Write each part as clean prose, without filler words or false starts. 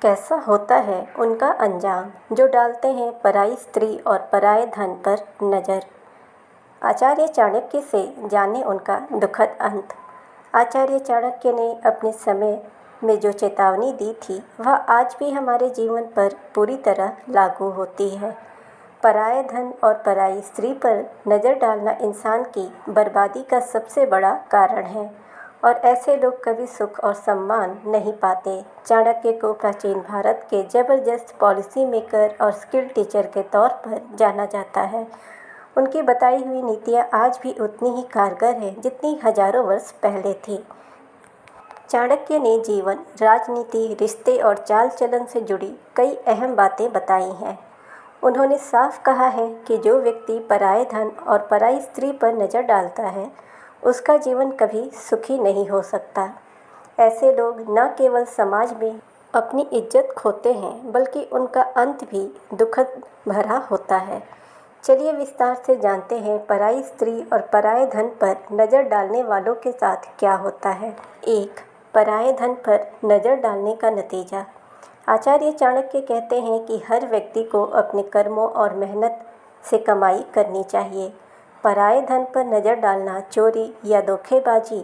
कैसा होता है उनका अंजाम जो डालते हैं पराई स्त्री और पराये धन पर नज़र। आचार्य चाणक्य से जाने उनका दुखद अंत। आचार्य चाणक्य ने अपने समय में जो चेतावनी दी थी वह आज भी हमारे जीवन पर पूरी तरह लागू होती है। पराये धन और पराई स्त्री पर नज़र डालना इंसान की बर्बादी का सबसे बड़ा कारण है और ऐसे लोग कभी सुख और सम्मान नहीं पाते। चाणक्य को प्राचीन भारत के जबरदस्त पॉलिसी मेकर और स्किल टीचर के तौर पर जाना जाता है। उनकी बताई हुई नीतियाँ आज भी उतनी ही कारगर हैं जितनी हजारों वर्ष पहले थी। चाणक्य ने जीवन, राजनीति, रिश्ते और चाल चलन से जुड़ी कई अहम बातें बताई हैं। उन्होंने साफ कहा है कि जो व्यक्ति पराये धन और पराई स्त्री पर नज़र डालता है उसका जीवन कभी सुखी नहीं हो सकता। ऐसे लोग न केवल समाज में अपनी इज्जत खोते हैं बल्कि उनका अंत भी दुखद भरा होता है। चलिए विस्तार से जानते हैं पराई स्त्री और पराये धन पर नज़र डालने वालों के साथ क्या होता है। 1. पराये धन पर नज़र डालने का नतीजा। आचार्य चाणक्य कहते हैं कि हर व्यक्ति को अपने कर्मों और मेहनत से कमाई करनी चाहिए। पराये धन पर नज़र डालना चोरी या धोखेबाजी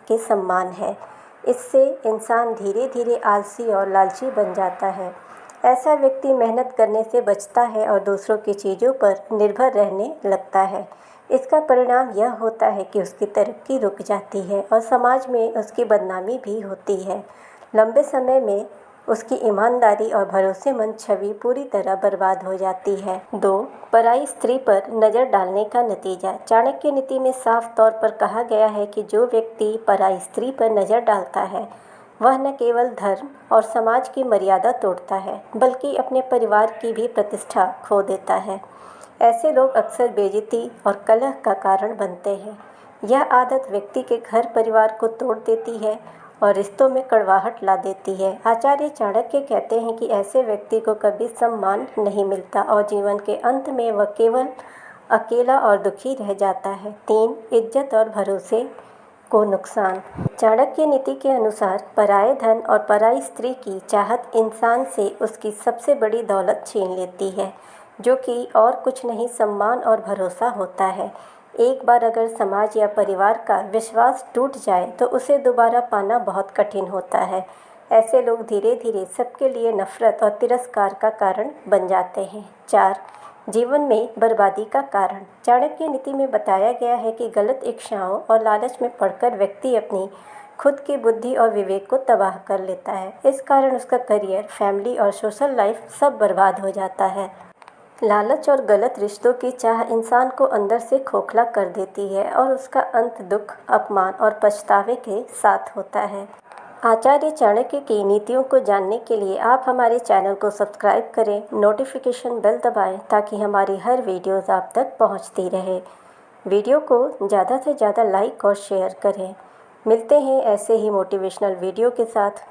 के समान है। इससे इंसान धीरे धीरे आलसी और लालची बन जाता है। ऐसा व्यक्ति मेहनत करने से बचता है और दूसरों की चीज़ों पर निर्भर रहने लगता है। इसका परिणाम यह होता है कि उसकी तरक्की रुक जाती है और समाज में उसकी बदनामी भी होती है। लंबे समय में उसकी ईमानदारी और भरोसेमंद छवि पूरी तरह बर्बाद हो जाती है। 2. पराई स्त्री पर नज़र डालने का नतीजा। चाणक्य नीति में साफ तौर पर कहा गया है कि जो व्यक्ति पराई स्त्री पर नज़र डालता है वह न केवल धर्म और समाज की मर्यादा तोड़ता है बल्कि अपने परिवार की भी प्रतिष्ठा खो देता है। ऐसे लोग अक्सर बेइज्जती और कलह का कारण बनते हैं। यह आदत व्यक्ति के घर परिवार को तोड़ देती है और रिश्तों में कड़वाहट ला देती है। आचार्य चाणक्य कहते हैं कि ऐसे व्यक्ति को कभी सम्मान नहीं मिलता और जीवन के अंत में वह केवल अकेला और दुखी रह जाता है। 3. इज्जत और भरोसे को नुकसान। चाणक्य नीति के अनुसार पराये धन और पराई स्त्री की चाहत इंसान से उसकी सबसे बड़ी दौलत छीन लेती है, जो कि और कुछ नहीं सम्मान और भरोसा होता है। एक बार अगर समाज या परिवार का विश्वास टूट जाए तो उसे दोबारा पाना बहुत कठिन होता है। ऐसे लोग धीरे धीरे सबके लिए नफरत और तिरस्कार का कारण बन जाते हैं। 4. जीवन में बर्बादी का कारण। चाणक्य नीति में बताया गया है कि गलत इच्छाओं और लालच में पड़कर व्यक्ति अपनी खुद की बुद्धि और विवेक को तबाह कर लेता है। इस कारण उसका करियर, फैमिली और सोशल लाइफ सब बर्बाद हो जाता है। लालच और गलत रिश्तों की चाह इंसान को अंदर से खोखला कर देती है और उसका अंत दुख, अपमान और पछतावे के साथ होता है। आचार्य चाणक्य की नीतियों को जानने के लिए आप हमारे चैनल को सब्सक्राइब करें, नोटिफिकेशन बेल दबाएं ताकि हमारी हर वीडियोज़ आप तक पहुंचती रहे। वीडियो को ज़्यादा से ज़्यादा लाइक और शेयर करें। मिलते हैं ऐसे ही मोटिवेशनल वीडियो के साथ।